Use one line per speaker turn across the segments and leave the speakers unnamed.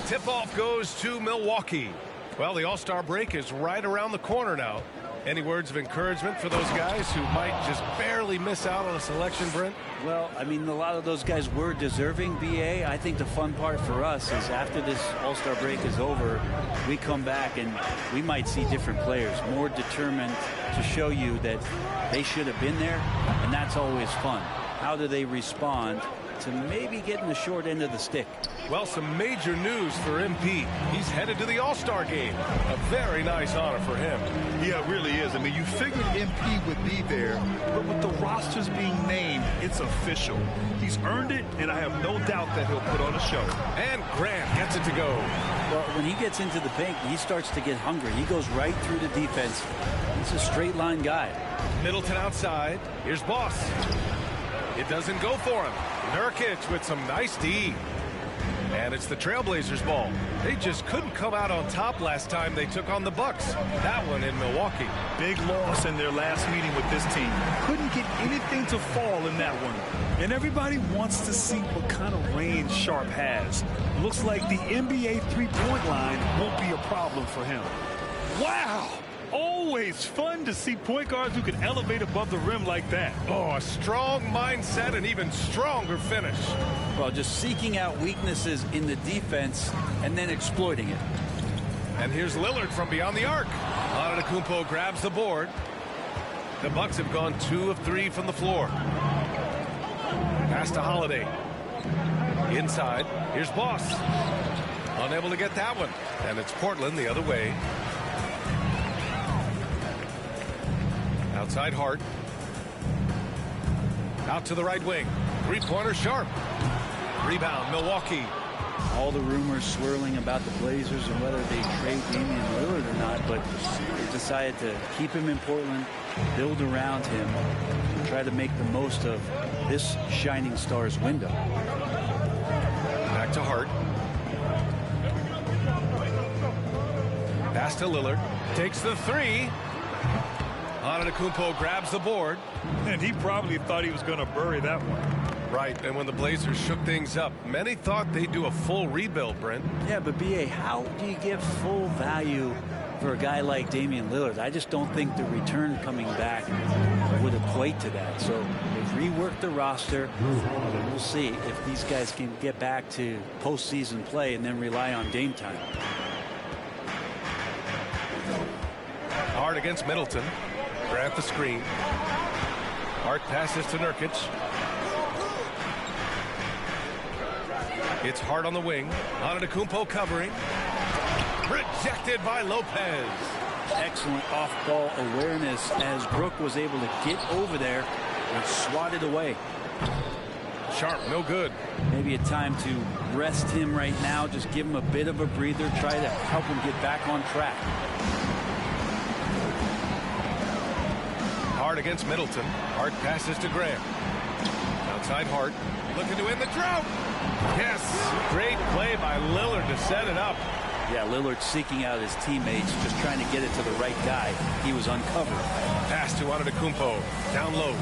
Tip-off goes to Milwaukee. Well, the All-Star break is right around the corner now. Any words of encouragement for those guys who might just barely miss out on a selection, Brent?
Well, I mean, a lot of those guys were deserving, BA. I think the fun part for us is after this All-Star break is over, we come back and we might see different players, more determined to show you that they should have been there, and that's always fun. How do they respond to maybe getting the short end of the stick?
Well, some major news for MP. He's headed to the All-Star game. A very nice honor for him.
Yeah, it really is. I mean, you figured MP would be there, but with the rosters being named, it's official. He's earned it, and I have no doubt that he'll put on a show.
And Grant gets it to go.
Well, when he gets into the paint, he starts to get hungry. He goes right through the defense. He's a straight line guy.
Middleton outside. Here's Boss. It doesn't go for him. Nurkic with some nice D. And it's the Trailblazers' ball. They just couldn't come out on top last time they took on the Bucks. That one in Milwaukee.
Big loss in their last meeting with this team. Couldn't get anything to fall in that one. And everybody wants to see what kind of range Sharp has. Looks like the NBA three-point line won't be a problem for him. Wow! Always fun to see point guards who can elevate above the rim like that.
Oh, a strong mindset and even stronger finish.
Well, just seeking out weaknesses in the defense and then exploiting it.
And here's Lillard from beyond the arc. Antetokounmpo grabs the board. The Bucks have gone 2 of 3 from the floor. Pass to Holiday. Inside. Here's Boss. Unable to get that one. And it's Portland the other way. Outside Hart. Out to the right wing. Three-pointer Sharp. Rebound Milwaukee.
All the rumors swirling about the Blazers and whether they trade Damian Lillard or not, but they decided to keep him in Portland, build around him, and try to make the most of this shining star's window.
Back to Hart. Pass to Lillard. Takes the three. Antetokounmpo grabs the board.
And he probably thought he was going to bury that one.
Right, and when the Blazers shook things up, many thought they'd do a full rebuild, Brent.
Yeah, but BA, how do you give full value for a guy like Damian Lillard? I just don't think the return coming back would equate to that. So they've reworked the roster. We'll see if these guys can get back to postseason play and then rely on Dame time.
Hart against Middleton. Grant the screen. Hart passes to Nurkic. It's Hart on the wing. Antetokounmpo covering. Rejected by Lopez.
Excellent off-ball awareness as Brook was able to get over there and swat it away.
Sharp, no good.
Maybe a time to rest him right now. Just give him a bit of a breather. Try to help him get back on track.
Hart against Middleton. Hart passes to Graham. Outside Hart. Looking to end the drought. Yes. Great play by Lillard to set it up.
Yeah, Lillard seeking out his teammates, just trying to get it to the right guy. He was uncovered.
Pass to Antetokounmpo. Down low.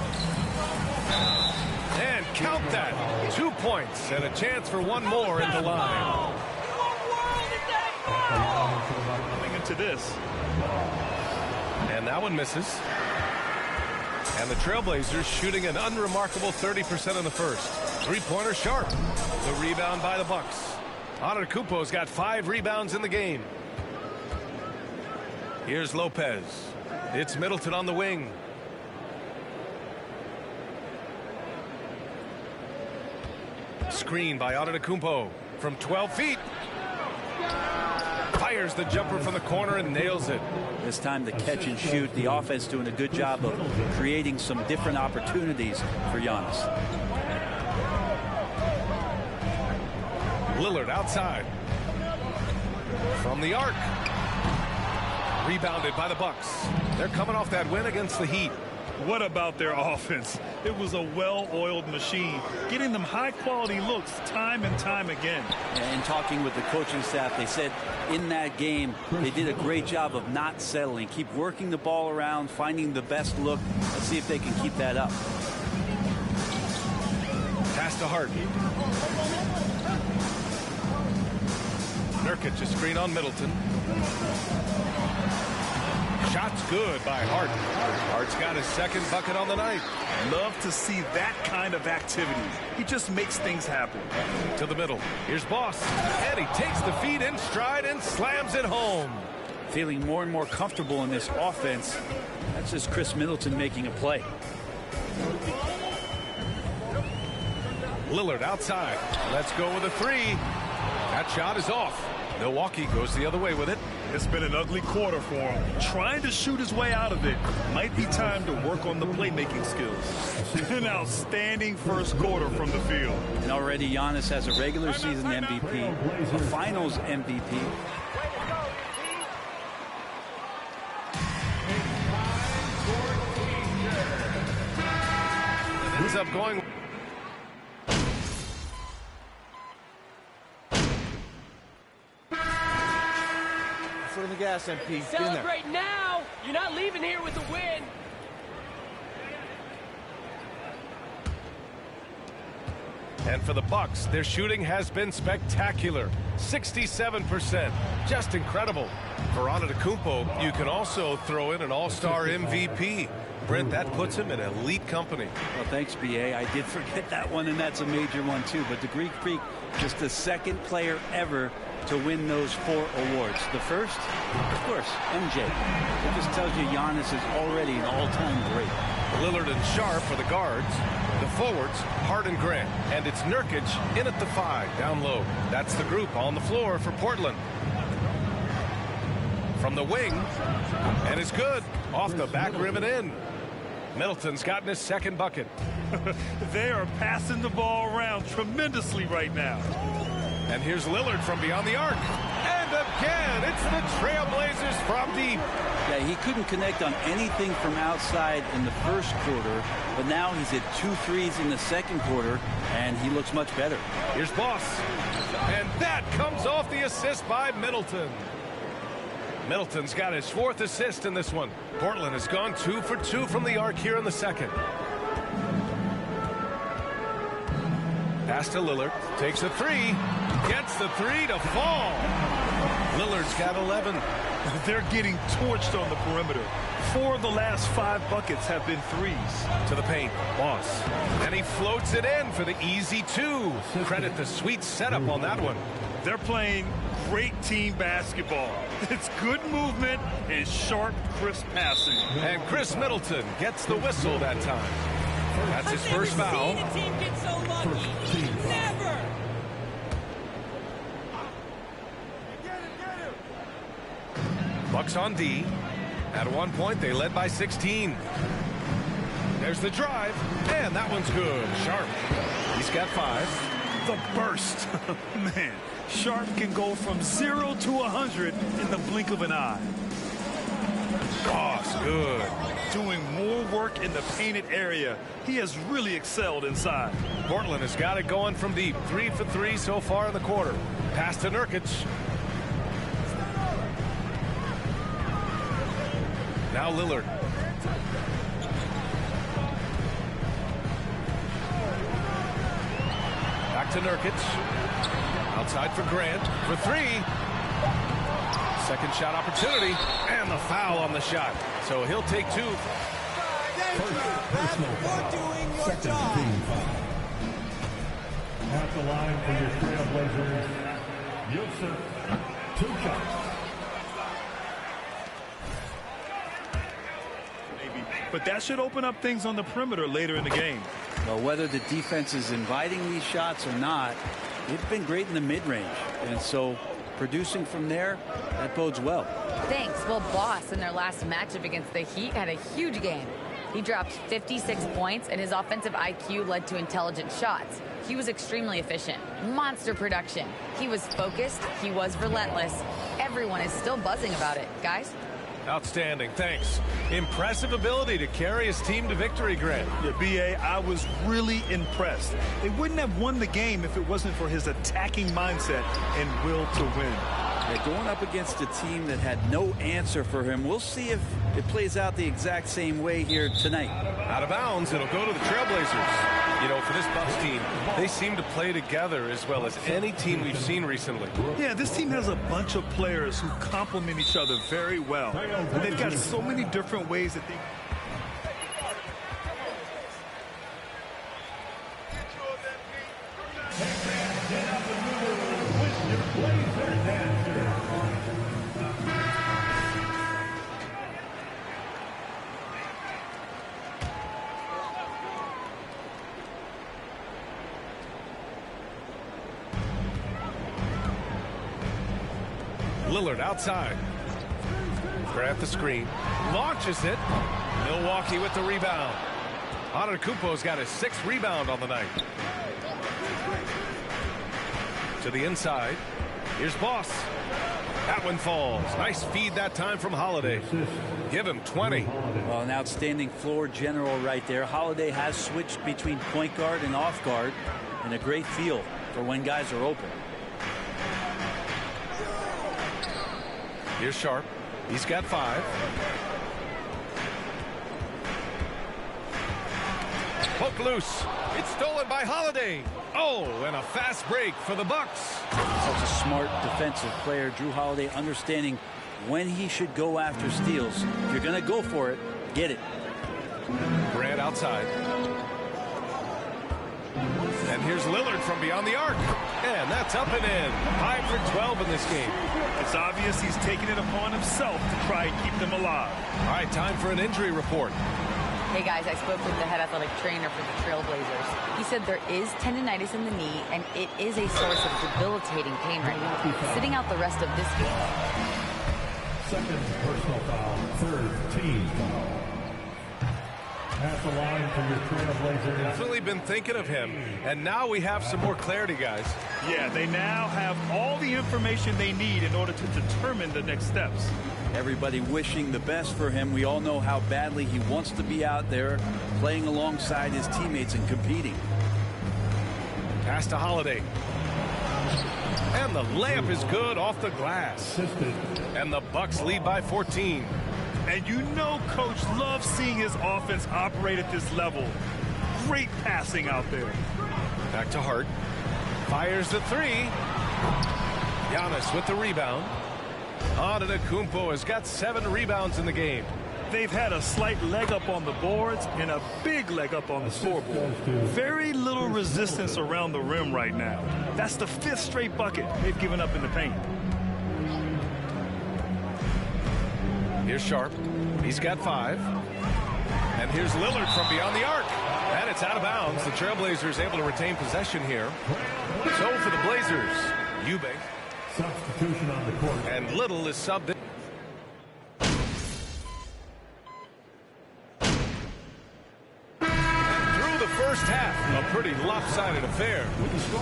And count that. 2 points and a chance for one more in the line.
Coming into this.
And that one misses. And the Trailblazers shooting an unremarkable 30% in the first. Three-pointer Sharp. The rebound by the Bucks. Antetokounmpo's got 5 rebounds in the game. Here's Lopez. It's Middleton on the wing. Screen by Antetokounmpo from 12 feet. Fires the jumper from the corner and nails it.
This time the catch and shoot. The offense doing a good job of creating some different opportunities for Giannis.
Lillard outside. From the arc. Rebounded by the Bucks. They're coming off that win against the Heat.
What about their offense? It was a well-oiled machine, getting them high-quality looks time and time again.
And talking with the coaching staff, they said in that game they did a great job of not settling. Keep working the ball around, finding the best look. Let's see if they can keep that up.
Pass to Hart. Nurkic a screen on Middleton. Shot's good by Hart. Hart's got his second bucket on the night.
Love to see that kind of activity. He just makes things happen.
To the middle. Here's Boss. And he takes the feed in stride and slams it home.
Feeling more and more comfortable in this offense. That's just Chris Middleton making a play.
Lillard outside. Let's go with a three. That shot is off. Milwaukee goes the other way with it.
It's been an ugly quarter for him. Trying to shoot his way out of it. Might be time to work on the playmaking skills. An outstanding first quarter from the field.
And already Giannis has a regular season MVP, a finals MVP.
Ends up going.
Foot on the gas, MP.
Celebrate now. You're not leaving here with a win.
And for the Bucks, their shooting has been spectacular. 67%. Just incredible. For Antetokounmpo, you can also throw in an all-star MVP. Brent, that puts him in elite company.
Well, thanks, B.A. I did forget that one, and that's a major one, too. But the Greek Freak, just the second player ever to win those 4 awards. The first, of course, MJ. It just tells you Giannis is already an all-time great.
Lillard and Sharp for the guards. The forwards, Hart and Grant. And it's Nurkic in at the 5, down low. That's the group on the floor for Portland. From the wing, and it's good. Off the back rim and in. Middleton's gotten his second bucket.
They are passing the ball around tremendously right now.
And here's Lillard from beyond the arc. And again, it's the Trailblazers from deep.
Yeah, he couldn't connect on anything from outside in the first quarter, but now he's hit 2 threes in the second quarter, and he looks much better.
Here's Boss. And that comes off the assist by Middleton. Middleton's got his 4th assist in this one. Portland has gone 2 for 2 from the arc here in the second. Pass to Lillard. Takes a 3. Gets the 3 to fall. Lillard's got 11.
They're getting torched on the perimeter. 4 of the last 5 buckets have been threes.
To the paint. Boss. And he floats it in for the easy 2. Credit the sweet setup on that one.
They're playing great team basketball. It's good movement and sharp, crisp passing.
And Chris Middleton gets the whistle that time. That's his first foul.
I've never seen a team get so lucky. Never.
Bucks on D. At one point, they led by 16. There's the drive, and that one's good. Sharp. He's got 5.
The burst. Man, Sharp can go from 0 to 100 in the blink of an eye.
Boss, good.
Doing more work in the painted area. He has really excelled inside.
Portland has got it going from deep. 3 for 3 so far in the quarter. Pass to Nurkic. Now Lillard. Back to Nurkic. Outside for Grant for 3. Second shot opportunity. And the foul on the shot. So he'll take 2.
That's for doing your job.
At the line for your Trailblazers, Yusuf Tuchel.
But that should open up things on the perimeter later in the game.
Well, whether the defense is inviting these shots or not, they've been great in the mid-range. And so producing from there, that bodes well.
Thanks. Well, Boss in their last matchup against the Heat had a huge game. He dropped 56 points, and his offensive IQ led to intelligent shots. He was extremely efficient. Monster production. He was focused. He was relentless. Everyone is still buzzing about it. Guys?
Outstanding. Thanks. Impressive ability to carry his team to victory, Grant.
Yeah, B.A., I was really impressed. They wouldn't have won the game if it wasn't for his attacking mindset and will to win.
Yeah, going up against a team that had no answer for him. We'll see if it plays out the exact same way here tonight.
Out of bounds. It'll go to the Trailblazers. You know, for this Bucks team, they seem to play together as well as any team we've seen recently.
Yeah, this team has a bunch of players who complement each other very well. And they've got so many different ways that they...
Lillard outside. Grab the screen. Launches it. Milwaukee with the rebound. Antetokounmpo's got his 6th rebound on the night. To the inside. Here's Boss. That one falls. Nice feed that time from Holiday. Give him 20.
Well, an outstanding floor general right there. Holiday has switched between point guard and off guard, and a great feel for when guys are open.
Here's Sharp. He's got 5. Hook loose. It's stolen by Holiday. Oh, and a fast break for the Bucks.
Such a smart defensive player, Jrue Holiday, understanding when he should go after steals. If you're going to go for it, get it.
Grant outside. And here's Lillard from beyond the arc. And that's up and in. 5 for 12 in this game.
It's obvious he's taking it upon himself to try and keep them alive.
All right, time for an injury report.
Hey guys, I spoke with the head athletic trainer for the Trailblazers. He said there is tendonitis in the knee, and it is a source of debilitating pain right now. Sitting out the rest of this game.
2nd personal foul, 3rd team foul. At the line for your Trailblazers.
Definitely been thinking of him, and now we have some more clarity, guys.
Yeah, they now have all the information they need in order to determine the next steps.
Everybody wishing the best for him. We all know how badly he wants to be out there playing alongside his teammates and competing.
Pass to Holiday. And the layup is good off the glass. And the Bucks lead by 14.
And you know Coach loves seeing his offense operate at this level. Great passing out there.
Back to Hart. Fires the 3. Giannis with the rebound. Antetokounmpo has got 7 rebounds in the game.
They've had a slight leg up on the boards and a big leg up on the scoreboard. Very little resistance around the rim right now. That's the 5th straight bucket they've given up in the paint.
Here's Sharp. He's got 5. And here's Lillard from beyond the arc. And it's out of bounds. The Trailblazers able to retain possession here. So for the Blazers, Eubank.
Substitution on the court.
And Little is subbed in. And through the first half, a pretty lopsided affair.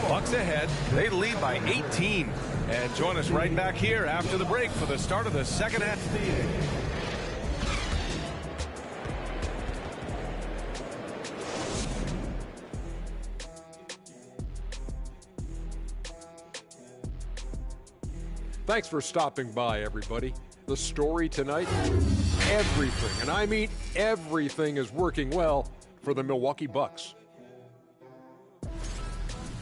Bucks ahead. They lead by 18. And join us right back here after the break for the start of the second half.
Thanks for stopping by, everybody. The story tonight, everything, and I mean everything, is working well for the Milwaukee Bucks.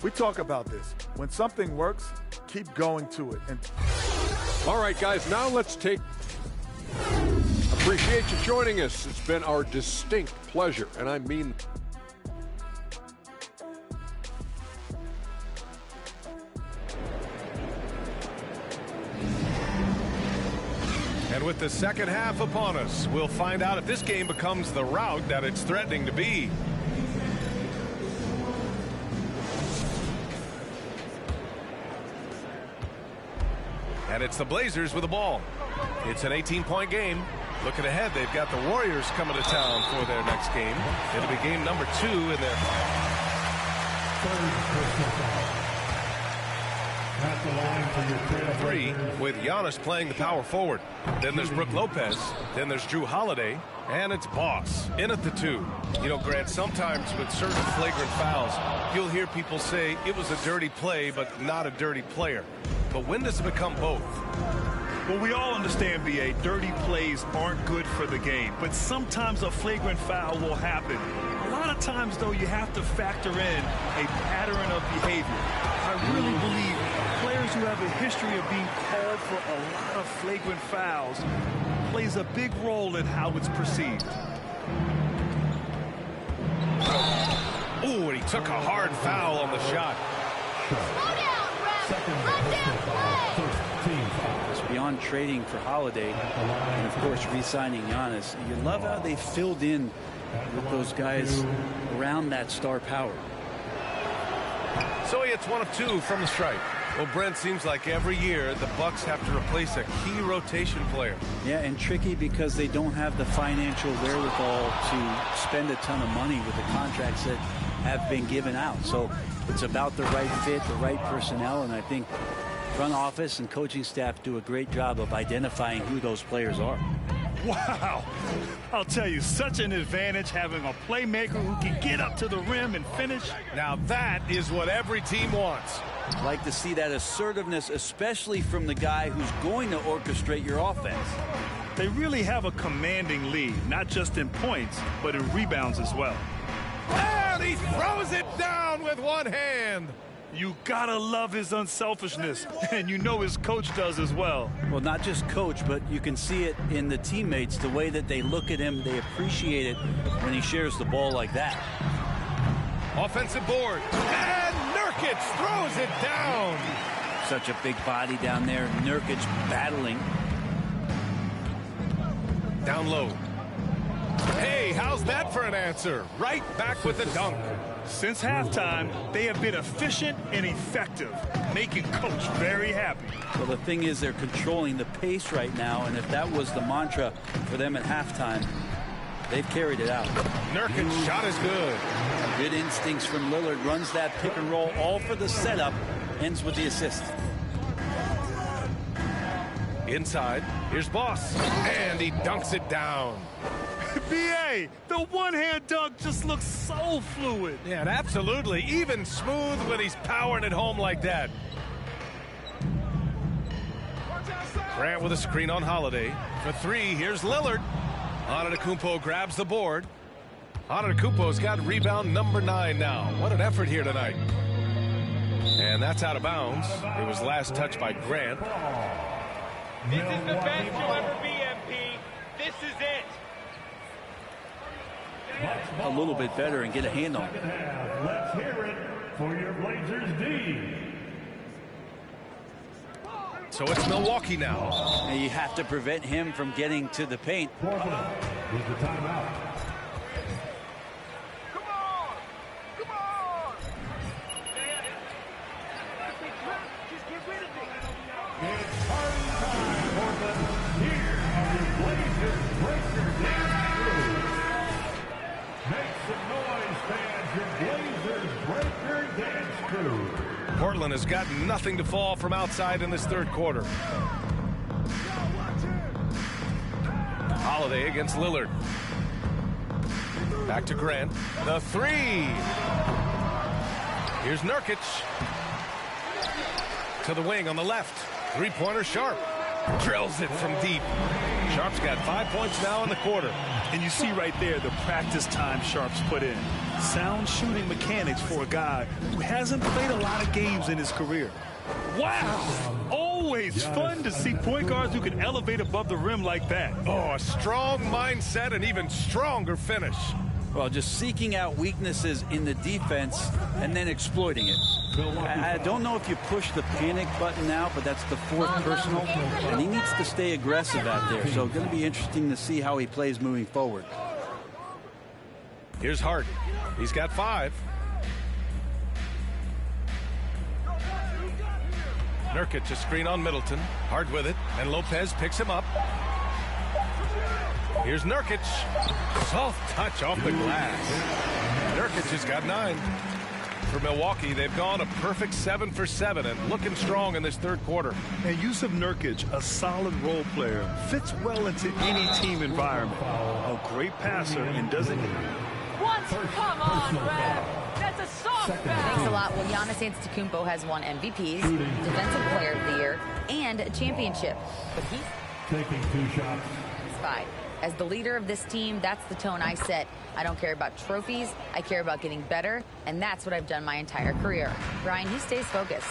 We talk about this. When something works, keep going to it. And
all right, guys, now let's take... Appreciate you joining us. It's been our distinct pleasure, and I mean...
And with the second half upon us, we'll find out if this game becomes the rout that it's threatening to be. And it's the Blazers with the ball. It's an 18-point game. Looking ahead, they've got the Warriors coming to town for their next game. It'll be game number 2 in their...
At the line for your
3 with Giannis playing the power forward. Then there's Brook Lopez. Then there's Jrue Holiday. And it's Boss in at the 2. You know, Grant, sometimes with certain flagrant fouls, you'll hear people say it was a dirty play, but not a dirty player. But when does it become both?
Well, we all understand, B.A., dirty plays aren't good for the game, but sometimes a flagrant foul will happen. A lot of times, though, you have to factor in a pattern of behavior. I really believe players who have a history of being called for a lot of flagrant fouls plays a big role in how it's perceived.
Ooh, and he took a hard foul on the shot.
It's beyond trading for Holiday and, of course, re-signing Giannis. You love how they filled in with those guys around that star power.
So he hits 1 of 2 from the stripe. Well, Brent, seems like every year the Bucks have to replace a key rotation player.
Yeah, and tricky because they don't have the financial wherewithal to spend a ton of money with the contracts that have been given out. So it's about the right fit, the right personnel, and I think front office and coaching staff do a great job of identifying who those players are.
Wow. I'll tell you, such an advantage having a playmaker who can get up to the rim and finish.
Now that is what every team wants.
I'd like to see that assertiveness, especially from the guy who's going to orchestrate your offense.
They really have a commanding lead, not just in points, but in rebounds as well.
And he throws it down with one hand.
You gotta love his unselfishness, and you know his coach does as well.
Well, not just coach, but you can see it in the teammates, the way that they look at him. They appreciate it when he shares the ball like that.
Offensive board, and Nurkic throws it down.
Such a big body down there. Nurkic battling.
Down low. Hey, how's that for an answer? Right back with the dunk.
Since halftime, they have been efficient and effective, making Coach very happy.
Well, the thing is, they're controlling the pace right now, and if that was the mantra for them at halftime, they've carried it out.
Nurkic's shot is good.
Good instincts from Lillard. Runs that pick and roll, all for the setup. Ends with the assist.
Inside, here's Boss, and he dunks it down.
B.A., the one-hand dunk just looks so fluid.
Yeah, and absolutely, even smooth when he's powering it home like that. Grant with a screen on Holiday. For 3, here's Lillard. Antetokounmpo grabs the board. Antetokounmpo's got rebound number 9 now. What an effort here tonight. And that's out of bounds. It was last touched by Grant.
This is the best you'll ever be, MP. This is it.
A little bit better and get a hand on it.
Let's hear it for your Blazers D.
So it's Milwaukee now.
And you have to prevent him from getting to the paint.
Portland with the timeout.
Come on! Come on! Just get rid of it.
It's party time, Portland. Here are your Blazers Breakers dance crew. Make some noise, fans. Your Blazers Breaker dance crew.
Portland has got nothing to fall from outside in this third quarter. Holiday against Lillard. Back to Grant. The 3. Here's Nurkic. To the wing on the left. Three-pointer Sharp. Drills it from deep. Sharp's got 5 points now in the quarter.
And you see right there the practice time Sharp's put in. Sound shooting mechanics for a guy who hasn't played a lot of games in his career. Wow! Always fun to see point guards who can elevate above the rim like that.
Oh, a strong mindset and even stronger finish.
Well, just seeking out weaknesses in the defense and then exploiting it. I don't know if you push the panic button now, but that's the 4th personal, and he needs to stay aggressive out there. So it's going to be interesting to see how he plays moving forward.
Here's Hart. He's got 5. Nurkic a screen on Middleton. Hart with it, and Lopez picks him up. Here's Nurkic. Soft touch off the glass. Nurkic has got 9. For Milwaukee, they've gone a perfect 7 for 7 and looking strong in this third quarter.
And Jusuf Nurkic, a solid role player, fits well into any team environment. A great passer and doesn't
What? Come on, Rev. That's a soft foul.
Thanks a lot. Well, Giannis Antetokounmpo has won MVPs, Defensive Player of the Year, and a championship. But he's
taking 2 shots.
satisfied. As the leader of this team, that's the tone I set. I don't care about trophies. I care about getting better, and that's what I've done my entire career. Brian, he stays focused.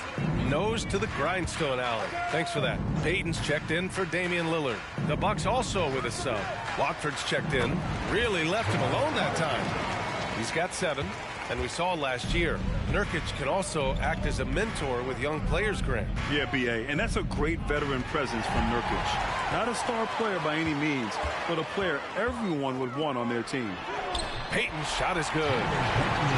Nose to the grindstone, Allen. Thanks for that. Payton's checked in for Damian Lillard. The Bucks also with a sub. Watford's checked in. Really left him alone that time. He's got 7, and we saw last year. Nurkic can also act as a mentor with young players, Grant.
Yeah, B.A., and that's a great veteran presence from Nurkic. Not a star player by any means, but a player everyone would want on their team.
Payton's shot is good.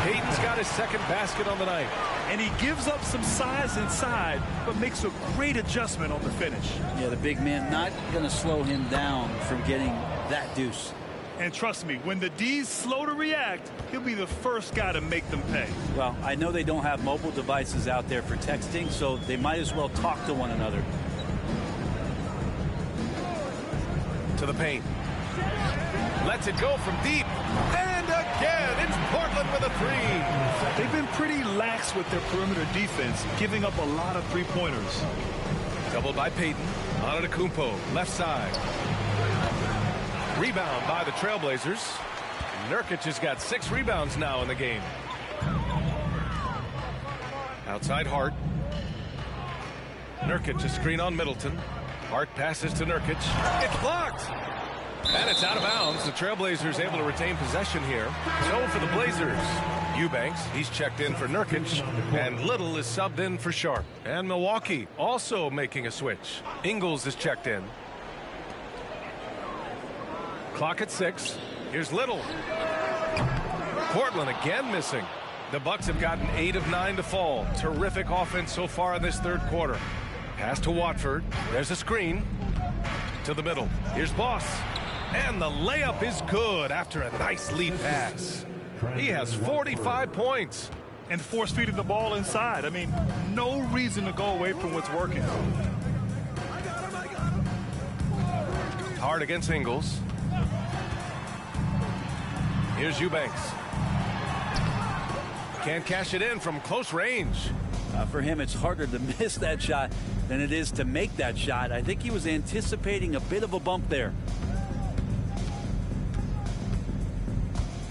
Payton's got his second basket on the night.
And he gives up some size inside, but makes a great adjustment on the finish.
Yeah, the big man not going to slow him down from getting that deuce.
And trust me, when the D's slow to react, he'll be the first guy to make them pay.
Well, I know they don't have mobile devices out there for texting, so they might as well talk to one another.
To the paint. Lets it go from deep. And again, it's Portland with a 3.
They've been pretty lax with their perimeter defense, giving up a lot of three-pointers.
Doubled by Payton. Antetokounmpo, left side. Rebound by the Trailblazers. Nurkic has got 6 rebounds now in the game. Outside Hart. Nurkic, a screen on Middleton. Hart passes to Nurkic. It's blocked. And it's out of bounds. The Trailblazers able to retain possession here. So for the Blazers, Eubanks, he's checked in for Nurkic. And Little is subbed in for Sharp. And Milwaukee also making a switch. Ingles is checked in. Clock at 6. Here's Little. Portland again missing. The Bucks have gotten 8 of 9 to fall. Terrific offense so far in this third quarter. Pass to Watford. There's a screen. To the middle. Here's Boss. And the layup is good after a nice lead pass. He has 45 points.
And force-feeding the ball inside. I mean, no reason to go away from what's working.
Hard against Ingles. Here's Eubanks. Can't cash it in from close range.
For him, it's harder to miss that shot than it is to make that shot. I think he was anticipating a bit of a bump there.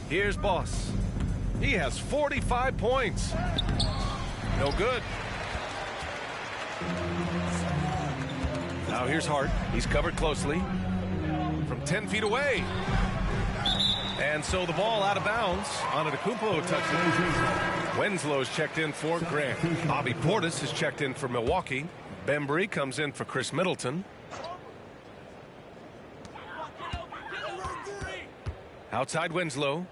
Here's Boss. He has 45 points. No good. Now here's Hart. He's covered closely from 10 feet away. And so the ball out of bounds. Antetokounmpo touches it. Winslow's checked in for Grant. Bobby Portis has checked in for Milwaukee. Bembry comes in for Chris Middleton. Outside Winslow.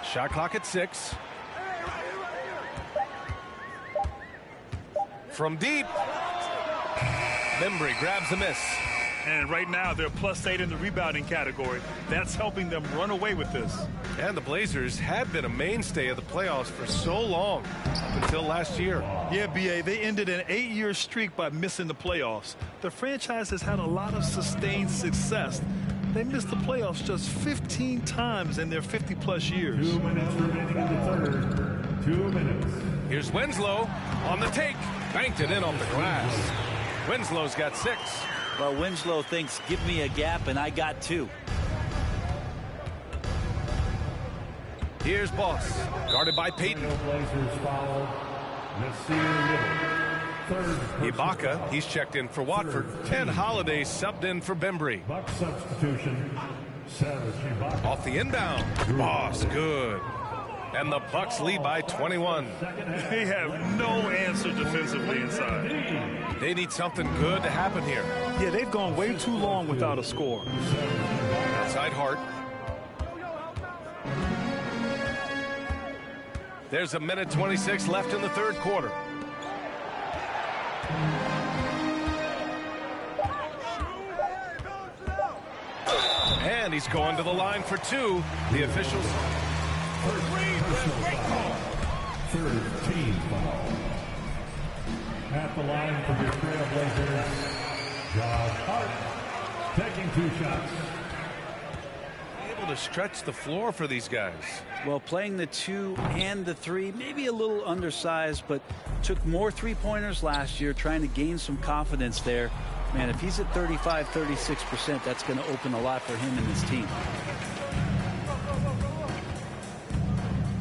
Shot clock at 6. From deep. Bembry grabs the miss.
And right now, they're +8 in the rebounding category. That's helping them run away with this.
And the Blazers had been a mainstay of the playoffs for so long, up until last year.
Yeah, B.A., they ended an 8-year streak by missing the playoffs. The franchise has had a lot of sustained success. They missed the playoffs just 15 times in their 50-plus years.
2 minutes remaining in the third. 2 minutes.
Here's Winslow on the take. Banked it in off the glass. Winslow's got 6.
Well, Winslow thinks, give me a gap, and I got 2.
Here's Boss, guarded by Payton.
Blazers foul. Nasir Little. Third.
Ibaka, he's checked in for Watford. And Holiday subbed in for Bembry.
Buck substitution. Serge Ibaka.
Off the inbound. Boss, good. And the Bucks lead by 21.
They have no answer defensively inside.
They need something good to happen here.
Yeah, they've gone way too long without a score.
Outside Hart. There's a minute 26 left in the third quarter. And he's going to the line for 2. The officials.
Third team foul. At the line for your Trailblazers, Josh Hart taking 2 shots.
able to stretch the floor for these guys.
Well, playing the 2 and the 3, maybe a little undersized, but took more three-pointers last year, trying to gain some confidence there. Man, if he's at 35, 36%, that's going to open a lot for him and his team.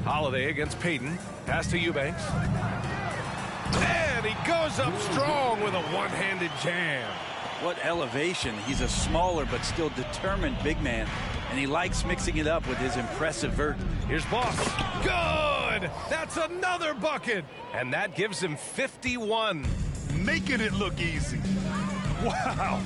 Holiday against Payton. Pass to Eubanks. And he goes up strong with a one-handed jam.
What elevation. He's a smaller but still determined big man, and he likes mixing it up with his impressive vert.
Here's Boss. Good! That's another bucket! And that gives him 51.
Making it look easy. Wow.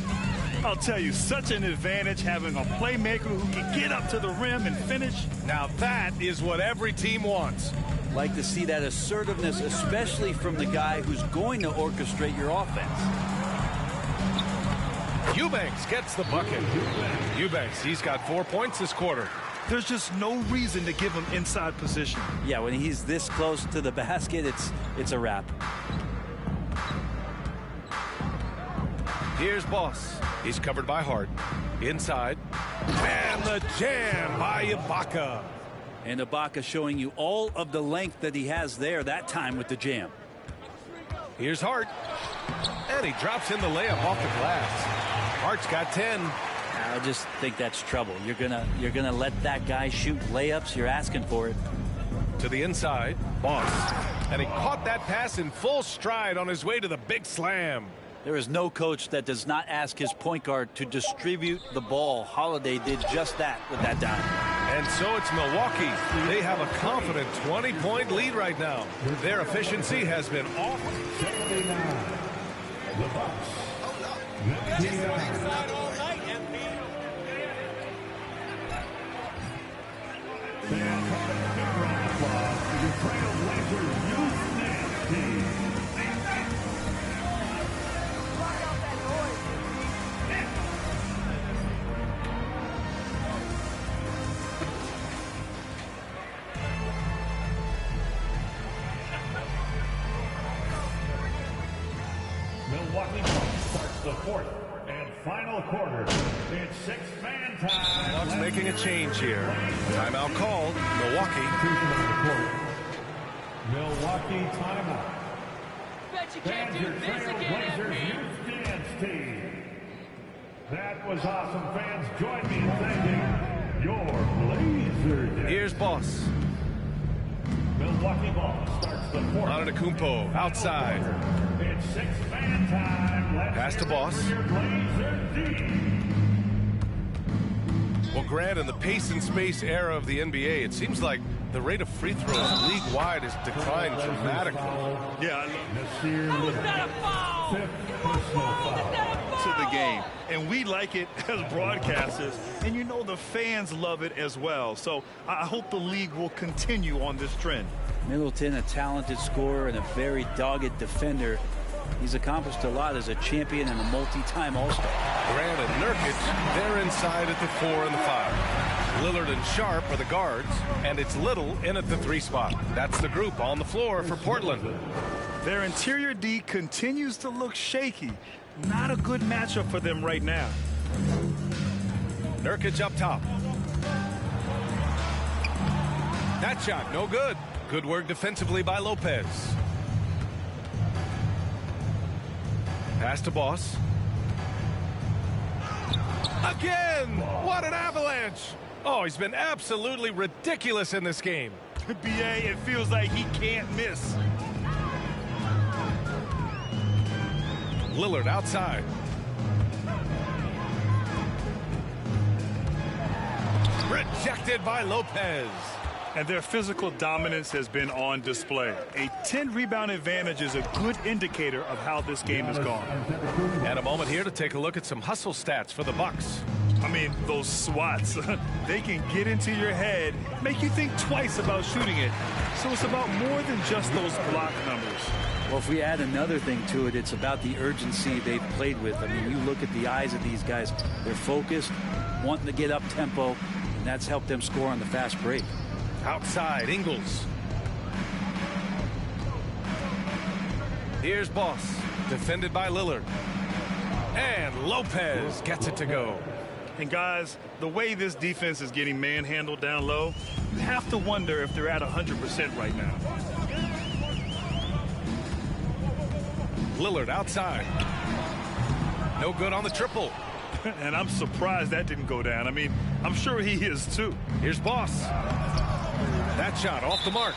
I'll tell you, such an advantage having a playmaker who can get up to the rim and finish.
Now that is what every team wants.
Like to see that assertiveness, especially from the guy who's going to orchestrate your offense.
Eubanks gets the bucket. Eubanks, he's got 4 points this quarter.
There's just no reason to give him inside position.
Yeah, when he's this close to the basket, it's a wrap.
Here's Boss. He's covered by Hart. Inside. And the jam by Ibaka.
And Ibaka showing you all of the length that he has there that time with the jam.
Here's Hart. And he drops in the layup off the glass. Hart's got 10.
I just think that's trouble. You're gonna let that guy shoot layups. You're asking for it.
To the inside. Boss. And he caught that pass in full stride on his way to the big slam.
There is no coach that does not ask his point guard to distribute the ball. Holiday did just that with that dime.
And so it's Milwaukee. They have a confident 20-point lead right now. Their efficiency has been off.
79. The Bucks.
All night, MP.
Fans on the big round of applause for the Trailblazers Youth Dance Team. Milwaukee Bucks starts the fourth and final quarter. It's six-man time.
Bucks making a change here. Timeout called. Milwaukee.
Milwaukee timeout.
Bet you can't
Fans,
do
your
this again,
Trailblazers
MP.
Youth Dance Team. That was awesome, fans. Join me in thanking your Blazers.
Here's Boss.
Milwaukee Bucks starts the fourth.
Antetokounmpo outside.
It's six-man time. Let's
Pass to
hear it
Boss.
for your Blazer D.
Well, Grant, in the pace and space era of the NBA, it seems like the rate of free throws league-wide has declined dramatically.
Yeah,
Nasir
How is
Little.
that a foul?
Fifth personal foul.
to the game, and we like it as broadcasters, and you know the fans love it as well. So I hope the league will continue on this trend.
Middleton, a talented scorer and a very dogged defender. He's accomplished a lot as a champion and a multi-time All-Star.
Grant and Nurkic, they're inside at the 4 and the 5. Lillard and Sharp are the guards, and it's Little in at the 3 spot. That's the group on the floor for Portland.
Their interior D continues to look shaky. Not a good matchup for them right now.
Nurkic up top. That shot, no good. Good work defensively by Lopez. Pass to Boss. Again! What an avalanche! Oh, he's been absolutely ridiculous in this game.
BA, it feels like he can't miss.
Lillard outside. Rejected by Lopez.
And their physical dominance has been on display. A 10-rebound advantage is a good indicator of how this game has gone.
And a moment here to take a look at some hustle stats for the Bucks.
I mean, those swats, they can get into your head, make you think twice about shooting it. So it's about more than just those block numbers.
Well, if we add another thing to it, it's about the urgency they've played with. I mean, you look at the eyes of these guys. They're focused, wanting to get up tempo, and that's helped them score on the fast break.
Outside, Ingles. Here's Boss, defended by Lillard. And Lopez gets it to go.
And guys, the way this defense is getting manhandled down low, you have to wonder if they're at 100% right now.
Lillard outside. No good on the triple.
And I'm surprised that didn't go down. I mean, I'm sure he is too.
Here's Boss. That shot off the mark.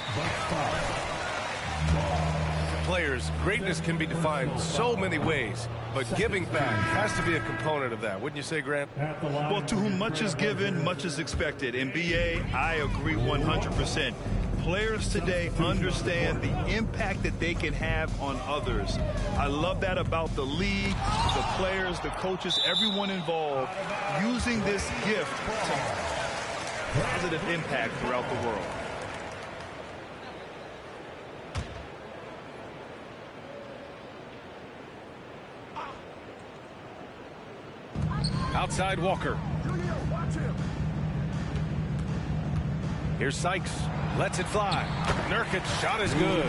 Players, greatness can be defined so many ways, but giving back has to be a component of that. Wouldn't you say, Grant?
Well, to whom much is given, much is expected. In BA, I agree 100%. Players today understand the impact that they can have on others. I love that about the league, the players, the coaches, everyone involved, using this gift to positive impact throughout the world.
Outside Walker. Here's Sykes. Lets it fly. Nurkic shot is good.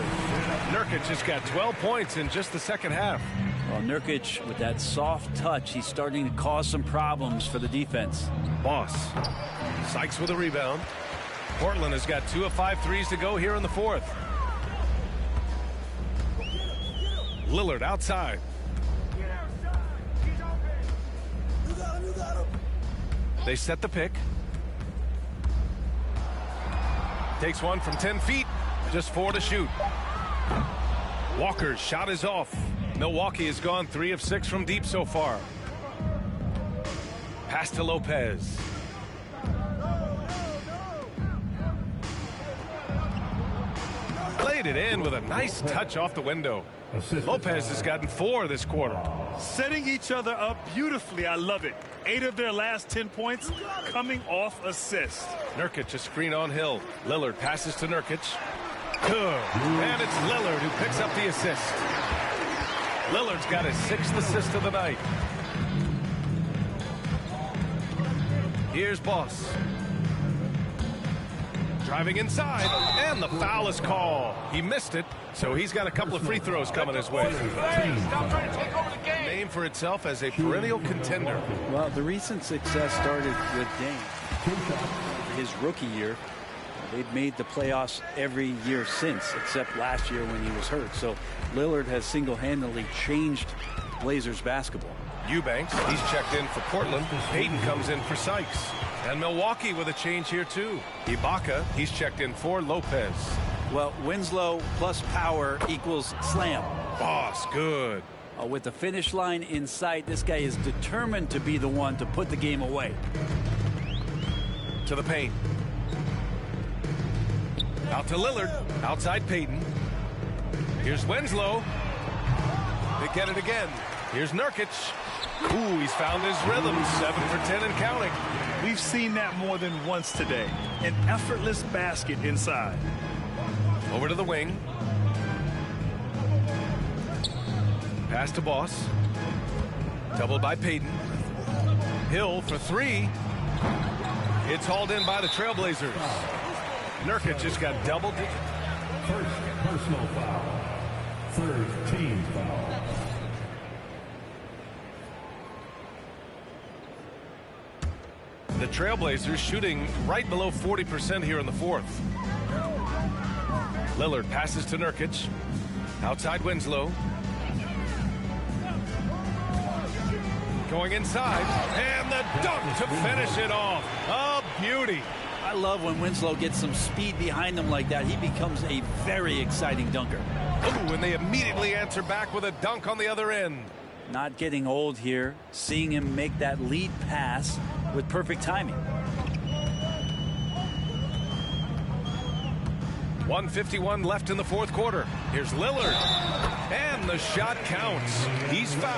Nurkic has got 12 points in just the second half.
Well, Nurkic, with that soft touch, he's starting to cause some problems for the defense.
Boss. Sykes with a rebound. Portland has got 2 of 5 threes to go here in the fourth. Lillard outside. They set the pick. Takes one from 10 feet. Just 4 to shoot. Walker's shot is off. Milwaukee has gone 3 of 6 from deep so far. Pass to Lopez. Played it in with a nice touch off the window. Lopez has gotten 4 this quarter.
Setting each other up beautifully. I love it. 8 of their last 10 points coming off assists.
Nurkic a screen on Hill. Lillard passes to Nurkic. Good. And it's Lillard who picks up the assist. Lillard's got his 6th assist of the night. Here's Boss. Driving inside, and the foul is called. He missed it, so he's got a couple of free throws coming his way.
Stop trying to take over the game.
Name for itself as a perennial contender.
Well, the recent success started with Dame. His rookie year, they've made the playoffs every year since, except last year when he was hurt. So Lillard has single-handedly changed Blazers basketball.
Eubanks, he's checked in for Portland. Payton comes in for Sykes. And Milwaukee with a change here too. Ibaka, he's checked in for Lopez.
Well, Winslow plus power equals slam.
Boss, good.
With the finish line in sight, this guy is determined to be the one to put the game away.
To the paint. Out to Lillard. Outside Payton. Here's Winslow. They get it again. Here's Nurkic. Ooh, he's found his rhythm. 7 for 10 and counting.
We've seen that more than once today. An effortless basket inside.
Over to the wing. Pass to Boss. Doubled by Payton. Hill for 3. It's hauled in by the Trailblazers. Nurkic just got doubled.
First personal foul. Third team foul.
The Trailblazers shooting right below 40% here in the fourth. Lillard passes to Nurkic. Outside Winslow. Going inside. And the dunk to finish it off. A beauty.
I love when Winslow gets some speed behind him like that. He becomes a very exciting dunker.
Ooh, and they immediately answer back with a dunk on the other end.
Not getting old here. Seeing him make that lead pass with perfect timing.
1:51 left in the fourth quarter. Here's Lillard. And the shot counts. He's fouled.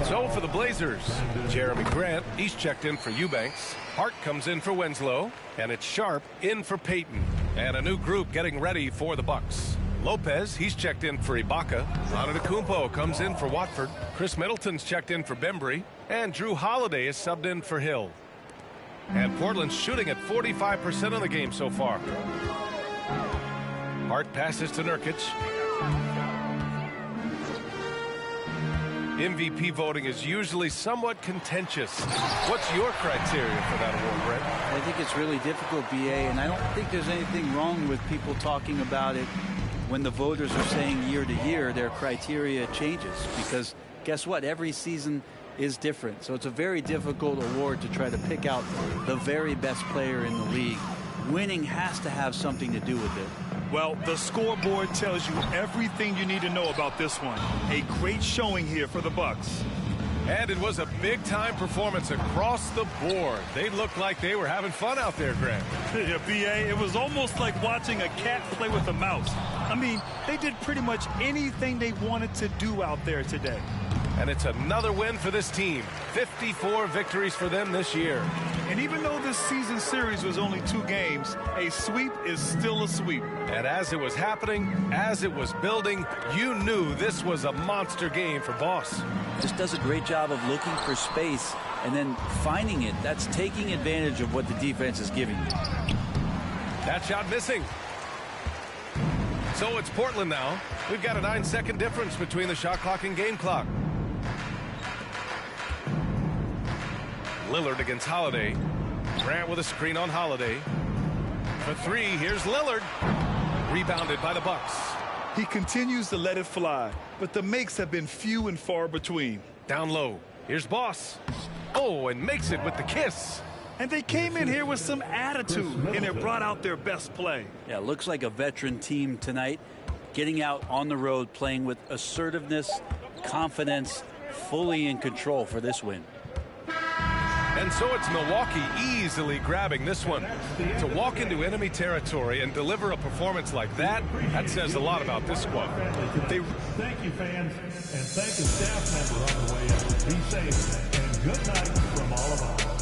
So for the Blazers, Jeremy Grant, he's checked in for Eubanks. Hart comes in for Winslow. And it's Sharp in for Payton. And a new group getting ready for the Bucks. Lopez, he's checked in for Ibaka. Antetokounmpo comes in for Watford. Chris Middleton's checked in for Bembry. And Drew Holiday is subbed in for Hill. And Portland's shooting at 45% of the game so far. Hart passes to Nurkic. MVP voting is usually somewhat contentious. What's your criteria for that award, Brent?
I think it's really difficult, BA, and I don't think there's anything wrong with people talking about it when the voters are saying year to year their criteria changes, because guess what? Every season is different. So it's a very difficult award to try to pick out the very best player in the league. Winning has to have something to do with it.
Well, the scoreboard tells you everything you need to know about this one. A great showing here for the Bucks.
And it was a big-time performance across the board. They looked like they were having fun out there, Grant.
Yeah, BA, it was almost like watching a cat play with a mouse. I mean, they did pretty much anything they wanted to do out there today.
And it's another win for this team. 54 victories for them this year.
And even though this season series was only 2 games, a sweep is still a sweep.
And as it was happening, as it was building, you knew this was a monster game for Boss.
Just does a great job of looking for space and then finding it. That's taking advantage of what the defense is giving you.
That shot missing. So it's Portland now. We've got a 9-second difference between the shot clock and game clock. Lillard against Holiday. Grant with a screen on Holiday. For 3, here's Lillard. Rebounded by the Bucks.
He continues to let it fly, but the makes have been few and far between.
Down low. Here's Boss. Oh, and makes it with the kiss.
And they came in here with some attitude, and it brought out their best play.
Yeah, looks like a veteran team tonight, getting out on the road, playing with assertiveness, confidence, fully in control for this win.
And so it's Milwaukee easily grabbing this one. To walk into enemy territory and deliver a performance like that, that says a lot about this squad.
Thank you, fans, and thank the staff member on the way out. Be safe, and good night from all of us.